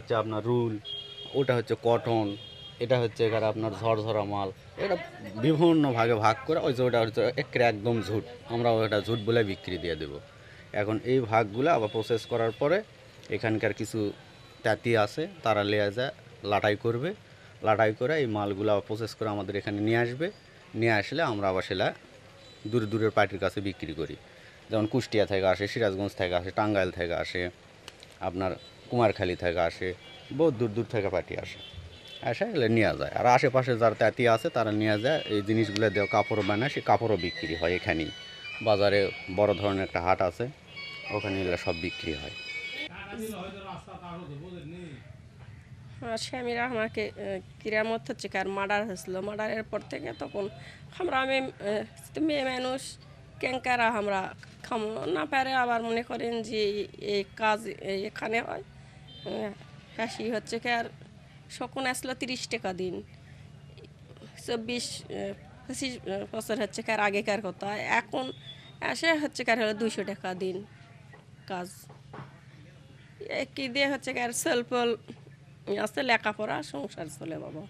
হচ্ছে আপনার রুল, ওটা হচ্ছে কটন, এটা হচ্ছে এখানে আপনার ঝরঝরা মাল। এটা বিভিন্ন ভাগে ভাগ করে ওই যে ওটা হচ্ছে একদম ঝুট, আমরা ওটা ঝুট বলে বিক্রি দিয়ে দেবো। এখন এই ভাগগুলো আবার প্রসেস করার পরে এখানকার কিছু তাঁতি আছে, তারা নিয়ে যায় লাটাই করবে, লাটাই করে এই মালগুলো আবার প্রসেস করে আমাদের এখানে নিয়ে আসবে। নিয়ে আসলে আমরা আবার সেটা দূর দূরের পার্টির কাছে বিক্রি করি। যেমন কুষ্টিয়া থেকে আসে, সিরাজগঞ্জ থেকে আসে, টাঙ্গাইল থেকে আসে, আপনার কুমারখালী থেকে আসে, বহুত দূর দূর থেকে পার্টি আসে, এসে এগুলো নিয়ে যায়। আর আশেপাশে যারা তাঁতি আছে তারা নিয়ে যায়, এই জিনিসগুলো দেওয়া কাপড় বানায়, সেই কাপড়ও বিক্রি হয় এখানেই। বাজারে বড় ধরনের একটা হাট আছে, ওখানে এগুলো সব বিক্রি হয়। স্বামীরা আমাকে কিরামত হচ্ছে কার মার্ডার হয়েছিল, মার্ডারের পর থেকে তখন আমি মেয়ে মানুষ ক্যাঙ্কারা আমরা খামো না পারে। আবার মনে করেন যে এই কাজ এখানে হয় হাসি হচ্ছে কি আর শকুন আসলো 30 টাকা দিন, 24-25 বছর হচ্ছে কার আগেকার কথা। এখন আসে হচ্ছে কার হলো 200 টাকা দিন কাজ। কি দিয়ে হচ্ছে কার সেলফল আছে, লেখাপড়া সংসার চলে বাবা,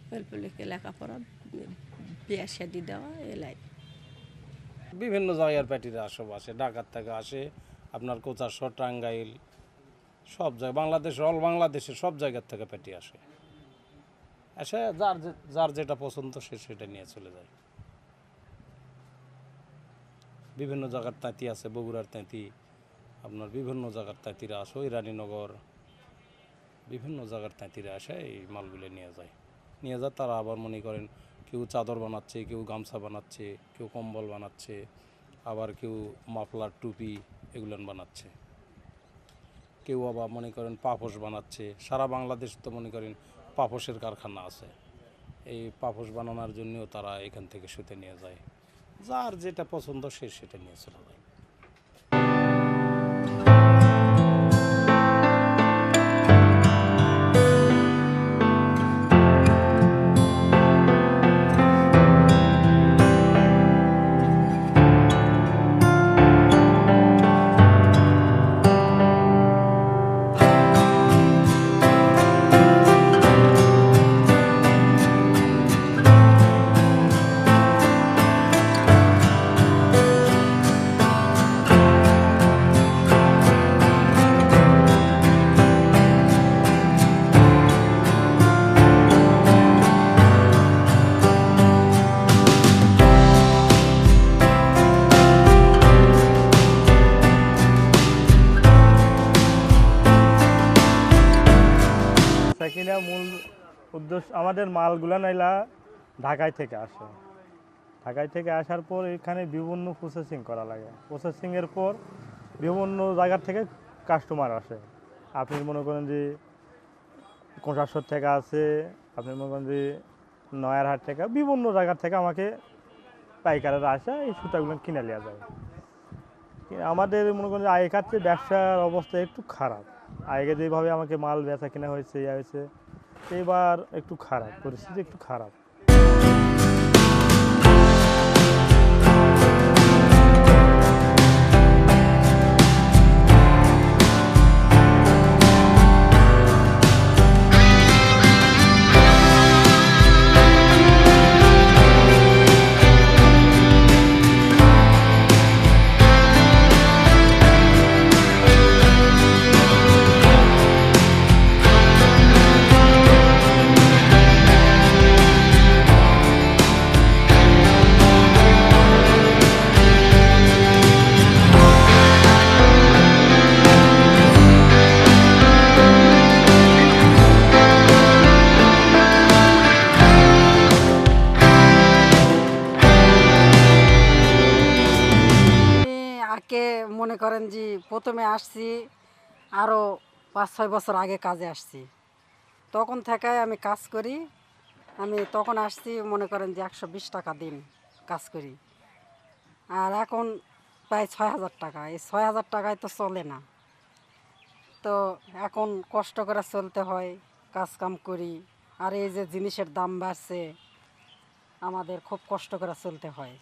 সেলফলিকে লেখাপড়া বিয়া শাদি দেওয়া এলাই। বিভিন্ন জায়গার প্যাটিরা সব আসে, ঢাকার থেকে আসে, আপনার কোচারশো, টাঙ্গাইল, সব জায়গায় অল বাংলাদেশের সব জায়গার থেকে প্যাটি আসে। এসে যার যেটা পছন্দ সে সেটা নিয়ে চলে যায়। বিভিন্ন জায়গার তাঁতি আছে, বগুড়ার তাঁতি, আপনার বিভিন্ন জায়গার তাঁতিরা আসে, ওই রানীনগর, বিভিন্ন জায়গার তাঁতিরা আসে এই মালগুলো নিয়ে যায়। তারা আবার মনে করেন কেউ চাদর বানাচ্ছে, কেউ গামছা বানাচ্ছে, কেউ কম্বল বানাচ্ছে, আবার কেউ মাফলার টুপি এগুলো বানাচ্ছে, কেউ আবার মনে করেন পাপোশ বানাচ্ছে। সারা বাংলাদেশ তো মনে করেন পাপোশের কারখানা আছে, এই পাপোশ বানানোর জন্যও তারা এখান থেকে সুতে নিয়ে যায়। যার যেটা পছন্দ সে সেটা নিয়ে চলে যায়। সাকিনা মূল উদ্দেশ্য আমাদের মালগুলা নাইলা ঢাকায় থেকে আসে। ঢাকায় থেকে আসার পর এখানে বিভিন্ন প্রসেসিং করা লাগে। প্রসেসিংয়ের পর বিভিন্ন জায়গার থেকে কাস্টমার আসে। আপনি মনে করেন যে কোষাশ্বর থেকে আসে, আপনি মনে করেন যে নয়ারহাট থেকে, বিভিন্ন জায়গার থেকে আমাকে পাইকারেরা আসে, এই সুতাগুলো কিনে নেওয়া যায়। আমাদের মনে করেন যে আগেকার চেয়ে ব্যবসার অবস্থা একটু খারাপ। আগে যেভাবে আমাকে মাল বেচা কেনা হয়েছে হয়েছে, এবার একটু খারাপ, পরিস্থিতি একটু খারাপ। মনে করেন যে প্রথমে আসছি আরও 5-6 বছর আগে কাজে আসছি, তখন থেকে আমি কাজ করি। আমি তখন আসছি মনে করেন যে 120 টাকা দিন কাজ করি, আর এখন প্রায় 6000 টাকা। এই 6000 টাকায় তো চলে না, তো এখন কষ্ট করে চলতে হয়, কাজ কাম করি। আর এই যে জিনিসের দাম বাড়ছে, আমাদের খুব কষ্ট করে চলতে হয়।